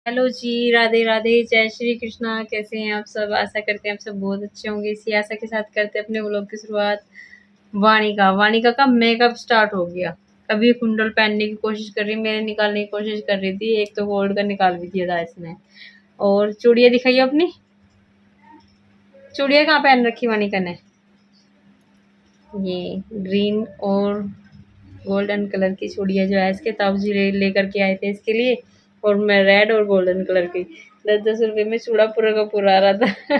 Hello जी, राधे राधे, जय श्री कृष्णा। कैसे हैं आप सब? आशा करते हैं आप सब बहुत अच्छे होंगे। इसी आशा के साथ करते हैं अपने व्लॉग की शुरुआत। वानिका का मेकअप स्टार्ट हो गया। कभी कुंडल पहनने की कोशिश कर रही, मेरे निकालने की कोशिश कर रही थी। एक तो गोल्ड का निकाल भी दिया था इसने। और चूड़ियाँ दिखाइए अपनी। चूड़ियाँ कहाँ पहन रखी वानिका ने? ये ग्रीन और गोल्डन कलर की चूड़ियाँ जो है इसके ताऊ जी लेकर के आए थे इसके लिए। और मैं रेड और गोल्डन कलर की 10-10 रुपए में चूड़ा पूरा का पूरा आ रहा था।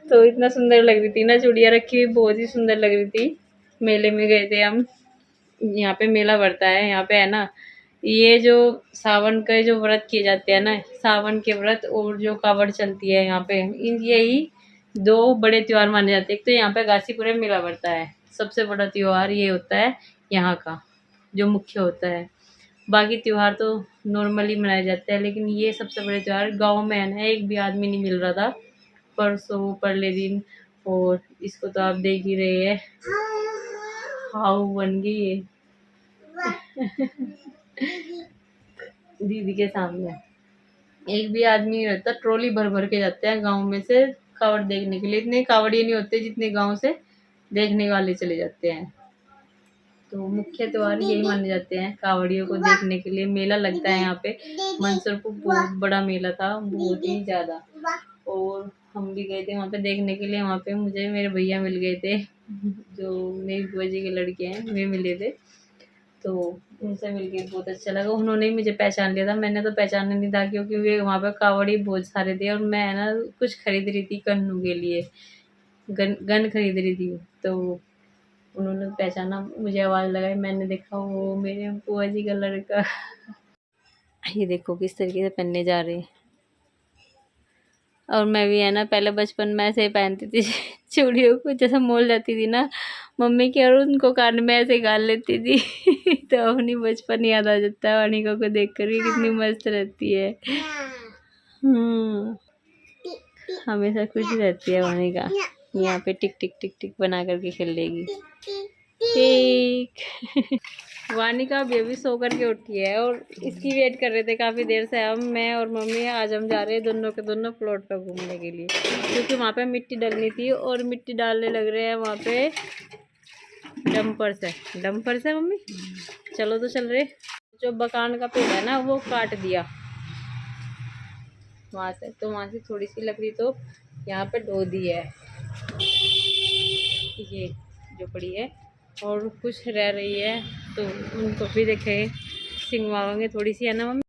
तो इतना सुंदर लग रही थी ना चूड़ियाँ रखी हुई, बहुत ही सुंदर लग रही थी। मेले में गए थे हम। यहाँ पे मेला बढ़ता है, यहाँ पे है ना, ये जो सावन के जो व्रत किए जाते हैं ना, सावन के व्रत और जो कावड़ चलती है यहाँ पे, इन यही दो बड़े त्योहार माने जाते हैं। एक तो यहाँ पे गाजीपुर में मेला बढ़ता है, सबसे बड़ा त्योहार ये होता है यहाँ का, जो मुख्य होता है। बाकी त्योहार तो नॉर्मली मनाए जाते हैं, लेकिन ये सबसे बड़े त्योहार गांव में है ना। एक भी आदमी नहीं मिल रहा था परसों परले दिन। और इसको तो आप देख ही रहे हैं, हाउ बन गई है दीदी के सामने। एक भी आदमी नहीं रहता, ट्रॉली भर भर के जाते हैं गांव में से कावड़ देखने के लिए। इतने कावड़िए नहीं होते जितने गांव से देखने वाले चले जाते हैं। तो मुख्य त्योहार यही माने जाते हैं कावड़ियों को देखने के लिए। मेला लगता है यहाँ पे मंसरपुर, बहुत बड़ा मेला था, बहुत ही ज्यादा। और हम भी गए थे वहाँ पे देखने के लिए। वहाँ पे मुझे मेरे भैया मिल गए थे, जो मेरी बुआ जी के लड़के हैं, वे मिले थे। तो उनसे मिलके बहुत अच्छा लगा। उन्होंने ही मुझे पहचान लिया था, मैंने तो पहचाना नहीं था, क्योंकि वे वहाँ पे कावड़ी बहुत सारे थे। और मैं ना कुछ खरीद रही थी कन्नू के लिए, गन खरीद रही थी। तो उन्होंने पहचाना, मुझे आवाज़ लगाई, मैंने देखा वो मेरे बुआ जी का लड़का। ये देखो किस तरीके से पहनने जा रहे हैं। और मैं भी है ना, पहले बचपन में ऐसे ही पहनती थी चूड़ियों को, जैसे मॉल जाती थी ना मम्मी की, और उनको कान में ऐसे गाल लेती थी। तो अपनी बचपन याद आ जाता है वानिका को देख कर के, कितनी मस्त रहती है। हमेशा खुश रहती है वानिका। यहाँ पे टिक टिक टिक टिक बना करके खेल लेगी। ठीक। वानिका बेबी सो करके उठी है, और इसकी वेट कर रहे थे काफ़ी देर से हम, मैं और मम्मी। आज हम जा रहे हैं दोनों के दोनों प्लॉट पर घूमने के लिए, क्योंकि वहाँ पे मिट्टी डलनी थी, और मिट्टी डालने लग रहे हैं वहाँ पे डंपर से मम्मी। चलो तो चल रहे। जो बकान का पेड़ है ना वो काट दिया वहाँ से, तो वहाँ से थोड़ी सी लकड़ी तो यहाँ पे ढो दी है, ये जो पड़ी है, और कुछ रह रही है। तो उनको भी देखे सिंगवाओगे थोड़ी सी, है ना मम्मी।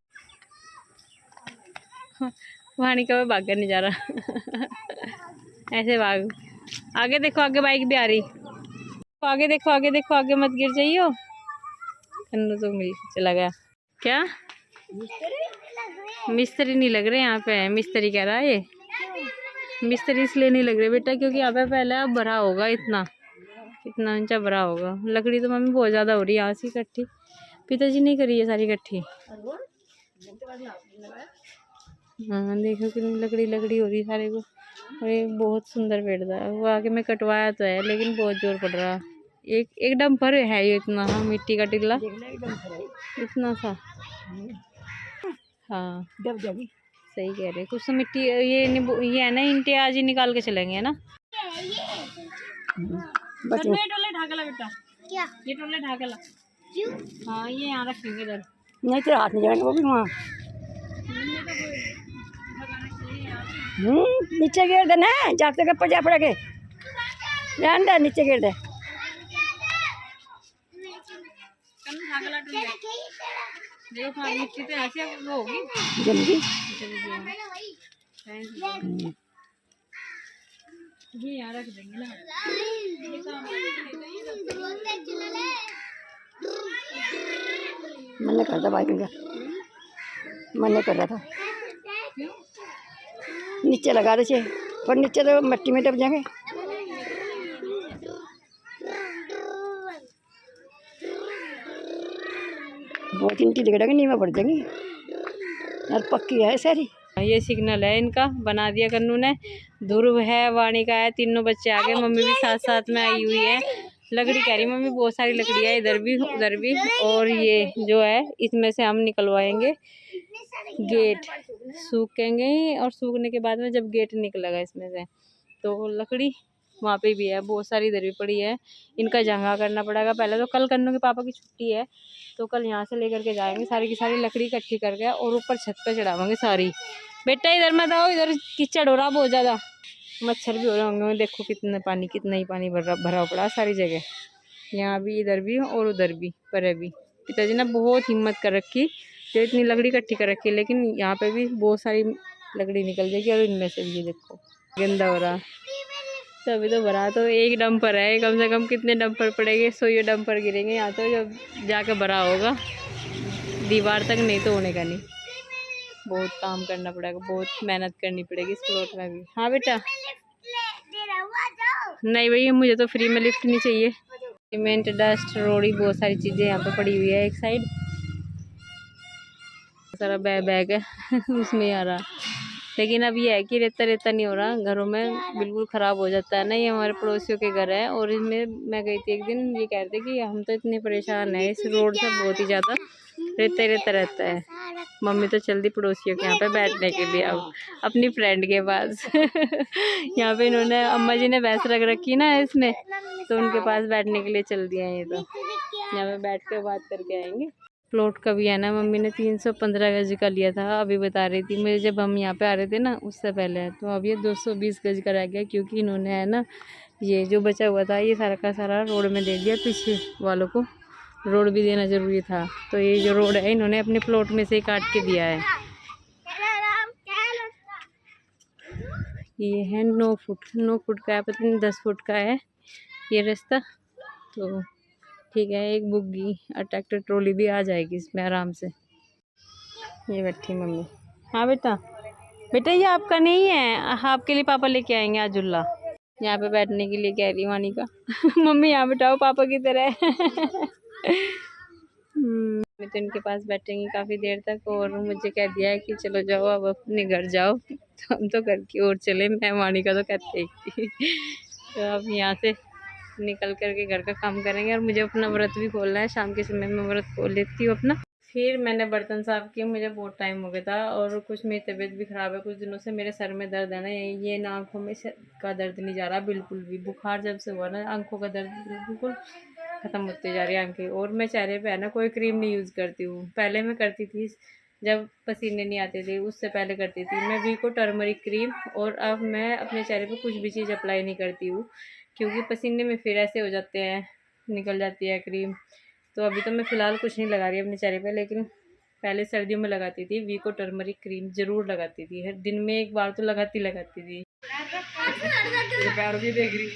वानिका में भाग कर नहीं जा रहा। ऐसे भाग, आगे देखो, आगे बाइक भी आ रही। आगे देखो, आगे देखो, आगे मत गिर जाइयो। कन्नू तो मिल चला गया। क्या मिस्त्री नहीं लग रहे यहाँ पे? मिस्त्री कह रहा है ये मिस्त्री इसलिए नहीं लग रहे बेटा, क्योंकि यहाँ पे पहले अब भरा होगा, इतना इतना ऊंचा भरा होगा। लकड़ी तो मम्मी बहुत ज़्यादा हो रही है यहाँ से इकट्ठी। पिताजी नहीं करी है सारी इकट्ठी। हाँ देखो कितनी लकड़ी लकड़ी हो रही सारे को। और ये बहुत सुंदर पेड़ था, वो आगे में कटवाया तो है, लेकिन बहुत जोर पड़ रहा। एक एक डंपर है ये इतना। हाँ मिट्टी का टिल्ला इतना सा। हाँ सही कह रहे। कुछ तो मिट्टी ये है ना, ईंटें आज ही निकाल के चलेंगे, है ना। टोले ढाकला बेटा, क्या ये टोले ढाकला? हाँ ये यहाँ रखेंगे इधर, नहीं तो हाथ में जाएंगे वो भी वहाँ। नीचे गिर दे ना, जाते के पजा पड़ के रहने दे, नीचे गिर दे। देखो मिट्टी तो ऐसे वो होगी जल्दी। ये यहाँ रख देंगे ना। मन नहीं करता बाइक का, मन नहीं कर रहा था। नीचे लगा दे, पर नीचे तो मिट्टी में दब जाएंगे। बहुत ईंटी लगेगी, नींव पड़ जाएंगी और पक्की है सारी। ये सिग्नल है इनका, बना दिया कन्नू ने। ध्रुव है, वानिका है, तीनों बच्चे आ गए। मम्मी भी साथ साथ में आई हुई है। लकड़ी कह रही मम्मी, बहुत सारी लकड़ी है इधर भी उधर भी। और ये जो है इसमें से हम निकलवाएंगे गेट। सूखेंगे और सूखने के बाद में जब गेट निकलेगा इसमें से तो लकड़ी वहाँ पे भी है, बहुत सारी इधर भी पड़ी है। इनका जंगा करना पड़ेगा पहले। तो कल कन्नू के पापा की छुट्टी है तो कल यहाँ से लेकर के जाएंगे सारी की सारी लकड़ी इकट्ठी करके और ऊपर छत पे चढ़ावांगे सारी। बेटा इधर मत आओ, इधर कीचड़ हो रहा बहुत ज़्यादा, मच्छर भी हो रहे होंगे। देखो कितना ही पानी भरा पड़ा सारी जगह, यहाँ भी इधर भी और उधर भी पर भी। पिताजी ने बहुत हिम्मत कर रखी, जो इतनी लकड़ी इकट्ठी कर रखी, लेकिन यहाँ पे भी बहुत सारी लकड़ी निकल जाएगी। और इनमें से भी ये देखो गंदा हो रहा। तो अभी तो भरा तो एक डंपर है, कम से कम कितने डंपर पड़ेंगे, 100 डंपर गिरेंगे यहाँ तो जब जाकर भरा होगा। दीवार तक नहीं तो होने का नहीं। बहुत काम करना पड़ेगा, बहुत मेहनत करनी पड़ेगी इस प्लॉट में भी। हाँ बेटा नहीं भैया, मुझे तो फ्री में लिफ्ट नहीं चाहिए। सीमेंट, डस्ट, रोड़ी, बहुत सारी चीज़ें यहाँ पे पड़ी हुई है। एक साइड सारा बैग है उसमें आ रहा, लेकिन अब ये है कि रेता रेता नहीं हो रहा, घरों में बिल्कुल ख़राब हो जाता है ना। ये हमारे पड़ोसियों के घर है और इसमें मैं गई थी एक दिन, ये कह रहे थे कि हम तो इतने परेशान हैं इस रोड से, बहुत ही ज़्यादा रेता रेता रहता है। मम्मी तो चल दी पड़ोसियों के यहाँ पे बैठने के लिए, अब अपनी फ्रेंड के पास यहाँ पे इन्होंने अम्मा जी ने भैंस रख रखी ना इसमें, तो उनके पास बैठने के लिए चल दिया है। ये तो यहाँ पे बैठ कर बात करके आएंगे। प्लॉट का भी है ना, मम्मी ने 315 गज का लिया था, अभी बता रही थी मुझे जब हम यहाँ पे आ रहे थे ना उससे पहले। तो अब ये 220 गज का रह गया, क्योंकि इन्होंने है ना ये जो बचा हुआ था ये सारा का सारा रोड में दे दिया। पीछे वालों को रोड भी देना ज़रूरी था, तो ये जो रोड है इन्होंने अपने प्लॉट में से ही काट के दिया है। ये है 9 फुट का है, पता नहीं 10 फुट का है ये रास्ता। तो ठीक है, एक बुग्गी और ट्रैक्टर ट्रॉली भी आ जाएगी इसमें आराम से। ये बैठी मम्मी। हाँ बेटा, बेटा ये आपका नहीं है, आपके लिए पापा लेके आएंगे आज झूला, यहाँ पे बैठने के लिए कह रही वानी का मम्मी यहाँ बैठाओ पापा की तरह मैं तो इनके पास बैठेंगी काफ़ी देर तक, और मुझे कह दिया है कि चलो जाओ अब अपने घर जाओ। तो हम तो घर की ओर चले, मैं वानी का तो कहते ही तो अब यहाँ से निकल करके घर का काम करेंगे। और मुझे अपना व्रत भी खोलना है, शाम के समय में व्रत खोल लेती हूँ अपना। फिर मैंने बर्तन साफ़ किए, मुझे बहुत टाइम हो गया था, और कुछ मेरी तबीयत भी ख़राब है कुछ दिनों से। मेरे सर में दर्द है ना, ये ना आँखों में का दर्द नहीं जा रहा बिल्कुल भी। बुखार जब से हुआ ना, आँखों का दर्द बिल्कुल ख़त्म होती जा रही है आँखें। और मैं चेहरे पे है ना कोई क्रीम नहीं यूज़ करती हूँ, पहले मैं करती थी जब पसीने नहीं आते थे, उससे पहले करती थी मैं वीको टर्मरिक क्रीम। और अब मैं अपने चेहरे पे कुछ भी चीज़ अप्लाई नहीं करती हूँ, क्योंकि पसीने में फिर ऐसे हो जाते हैं, निकल जाती है क्रीम। तो अभी तो मैं फ़िलहाल कुछ नहीं लगा रही अपने चेहरे पे, लेकिन पहले सर्दियों में लगाती थी वीको टर्मरिक क्रीम, ज़रूर लगाती थी, हर दिन में एक बार तो लगाती थी। पैर भी देख रही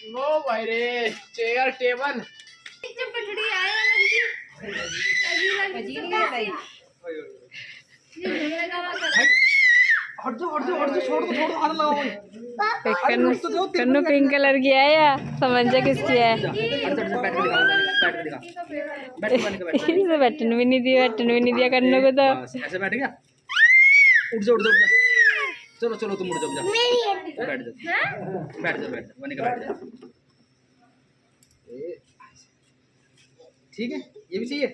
नो भाई रे, चेयर टेबल कन्नू पिंक कलर की है या समझ किसकी है? इसे बैठन भी नहीं दिया कन्नू को। तो ऐसे बैठ गया, उठ जा चलो चलो तुम उठ जाओ, बैठ जा वनी का बैठ जा। ठीक है, ये भी चाहिए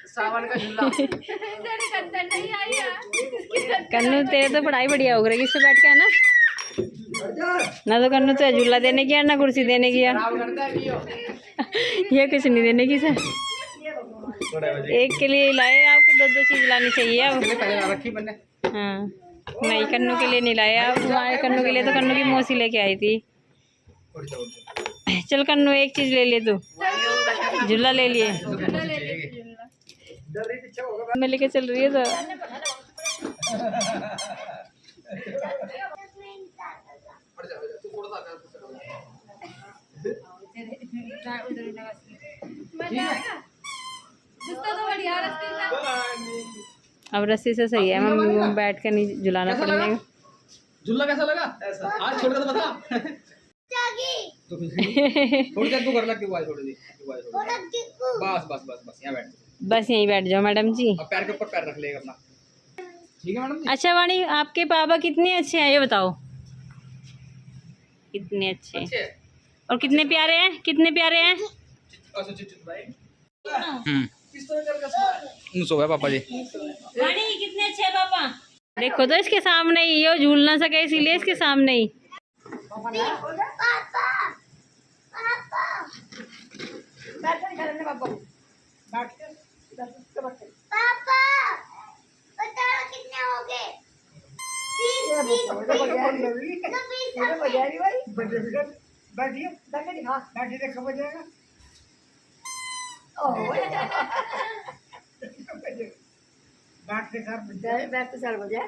सावन का झूला कन्नू तेरे तो पढ़ाई बढ़िया हो गई, इससे बैठ के है ना तो कन्नू तो झूला देने की है ना कुर्सी देने की है ये कुछ नहीं देने की सर, एक के लिए लाए, आपको दो चीज लानी चाहिए अब। हाँ नहीं, कन्नू के लिए नहीं लाया आप, हमारे कन्नू के लिए तो कन्नू की मौसी लेके आई थी। चल कन्नू एक चीज ले ले, तू झूला ले लिए, मैं लेके चल रही है तो अब रस्सी से सही है, मम्मी को बैठ कर नहीं झुलाना पड़ेगा। झूला कैसा लगा? आज छोड़ कर तो बता। तो थोड़ी देर तू कर लग क्यों थोड़ी देर बस बस बस बस यहाँ बैठ बस यहीं बैठ जाओ मैडम जी। अब पैर के ऊपर पैर रख लेगा अपना। ठीक है मैडम जी। अच्छा वाणी, आपके पापा कितने अच्छे हैं ये बताओ, कितने अच्छे अच्छे हैं और कितने प्यारे हैं, कितने प्यारे हैं। अच्छा चिट भाई किस तरह कर सो गए पापा जी। वाणी कितने अच्छे हैं पापा। देखो तो इसके सामने ही, ये झूल ना सके इसीलिए इसके सामने ही। कितने हो गए? बैठ के सर बजा